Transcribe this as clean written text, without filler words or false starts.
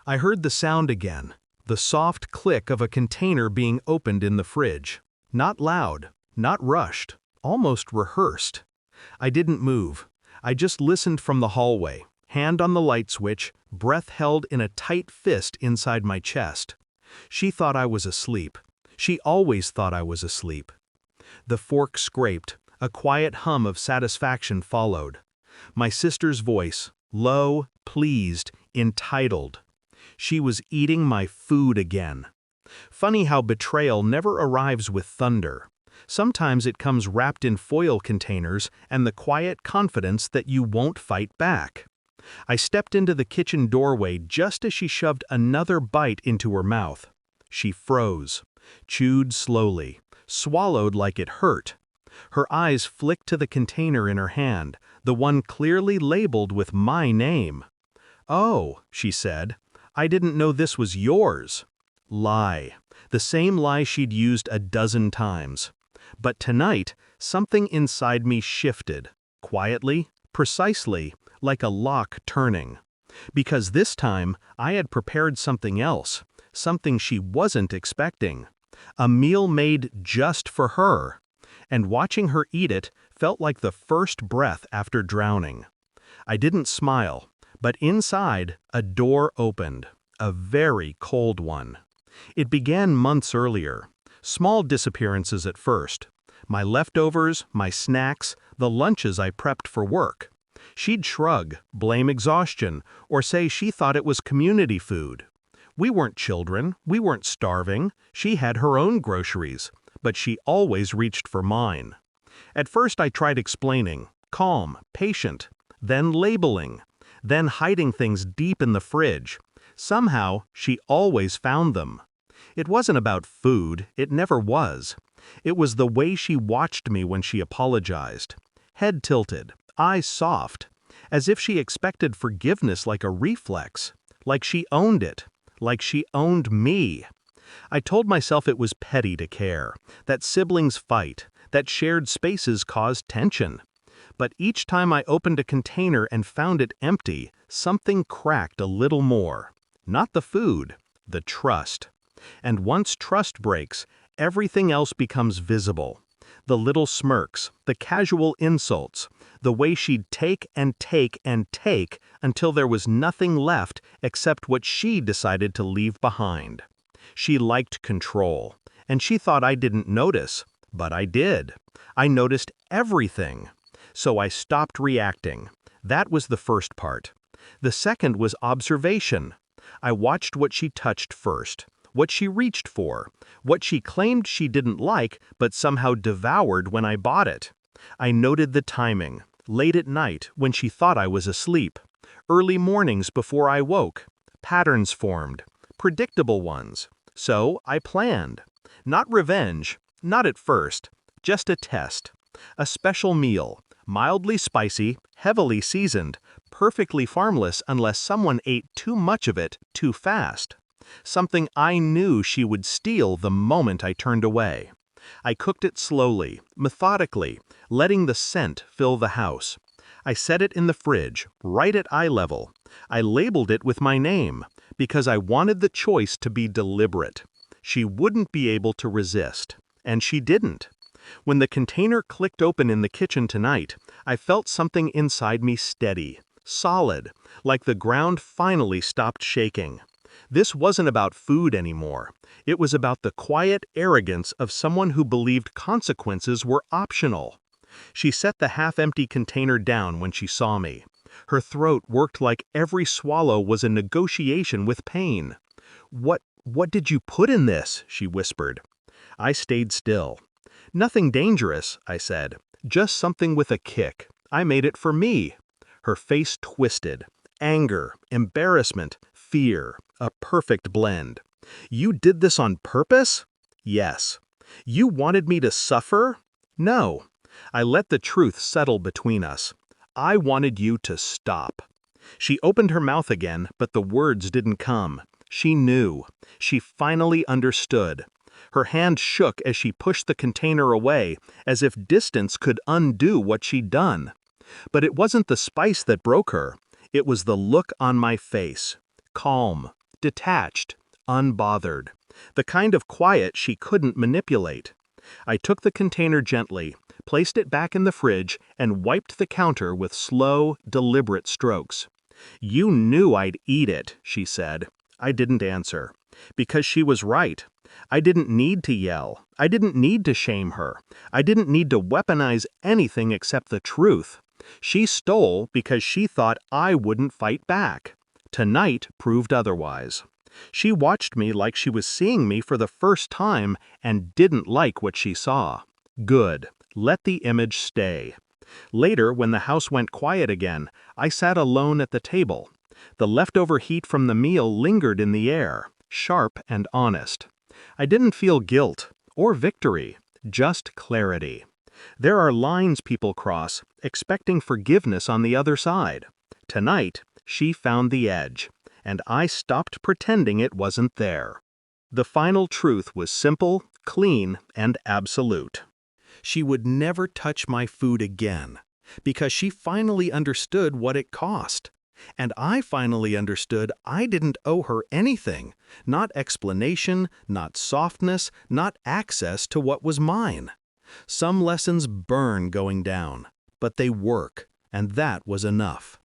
I heard the sound again, the soft click of a container being opened in the fridge. Not loud, not rushed, almost rehearsed. I didn't move. I just listened from the hallway, hand on the light switch, breath held in a tight fist inside my chest. She thought I was asleep. She always thought I was asleep. The fork scraped. A quiet hum of satisfaction followed. My sister's voice, low, pleased, entitled. She was eating my food again. Funny how betrayal never arrives with thunder. Sometimes it comes wrapped in foil containers and the quiet confidence that you won't fight back. I stepped into the kitchen doorway just as she shoved another bite into her mouth. She froze, chewed slowly, swallowed like it hurt. Her eyes flicked to the container in her hand, the one clearly labeled with my name. "Oh," she said, "I didn't know this was yours." Lie. The same lie she'd used a dozen times. But tonight, something inside me shifted, quietly, precisely, like a lock turning. Because this time, I had prepared something else, something she wasn't expecting. A meal made just for her. And watching her eat it felt like the first breath after drowning. I didn't smile, but inside, a door opened, a very cold one. It began months earlier. Small disappearances at first. My leftovers, my snacks, the lunches I prepped for work. She'd shrug, blame exhaustion, or say she thought it was community food. We weren't children, we weren't starving, she had her own groceries, but she always reached for mine. At first I tried explaining, calm, patient, then labeling, then hiding things deep in the fridge. Somehow, she always found them. It wasn't about food, it never was. It was the way she watched me when she apologized. Head tilted, eyes soft, as if she expected forgiveness like a reflex, like she owned it, like she owned me. I told myself it was petty to care, that siblings fight, that shared spaces cause tension. But each time I opened a container and found it empty, something cracked a little more. Not the food, the trust. And once trust breaks, everything else becomes visible. The little smirks, the casual insults, the way she'd take and take and take until there was nothing left except what she decided to leave behind. She liked control, and she thought I didn't notice, but I did. I noticed everything. So I stopped reacting. That was the first part. The second was observation. I watched what she touched first, what she reached for, what she claimed she didn't like but somehow devoured when I bought it. I noted the timing, late at night when she thought I was asleep, early mornings before I woke. Patterns formed, predictable ones. So I planned. Not revenge, not at first, just a test. A special meal, mildly spicy, heavily seasoned, perfectly harmless unless someone ate too much of it too fast. Something I knew she would steal the moment I turned away. I cooked it slowly, methodically, letting the scent fill the house. I set it in the fridge, right at eye level. I labeled it with my name, because I wanted the choice to be deliberate. She wouldn't be able to resist. And she didn't. When the container clicked open in the kitchen tonight, I felt something inside me steady, solid, like the ground finally stopped shaking. This wasn't about food anymore. It was about the quiet arrogance of someone who believed consequences were optional. She set the half-empty container down when she saw me. Her throat worked like every swallow was a negotiation with pain. What did you put in this?" she whispered. I stayed still. "Nothing dangerous," I said. "Just something with a kick. I made it for me." Her face twisted. Anger, embarrassment, fear. A perfect blend. "You did this on purpose?" "Yes." "You wanted me to suffer?" "No." I let the truth settle between us. "I wanted you to stop." She opened her mouth again, but the words didn't come. She knew. She finally understood. Her hand shook as she pushed the container away, as if distance could undo what she'd done. But it wasn't the spice that broke her. It was the look on my face. Calm, detached, unbothered. The kind of quiet she couldn't manipulate. I took the container gently, placed it back in the fridge, and wiped the counter with slow, deliberate strokes. "You knew I'd eat it," she said. I didn't answer. Because she was right. I didn't need to yell. I didn't need to shame her. I didn't need to weaponize anything except the truth. She stole because she thought I wouldn't fight back. Tonight proved otherwise. She watched me like she was seeing me for the first time and didn't like what she saw. Good. Let the image stay. Later, when the house went quiet again, I sat alone at the table. The leftover heat from the meal lingered in the air, sharp and honest. I didn't feel guilt or victory, just clarity. There are lines people cross, expecting forgiveness on the other side. Tonight, she found the edge, and I stopped pretending it wasn't there. The final truth was simple, clean, and absolute. She would never touch my food again, because she finally understood what it cost. And I finally understood I didn't owe her anything, not explanation, not softness, not access to what was mine. Some lessons burn going down, but they work, and that was enough.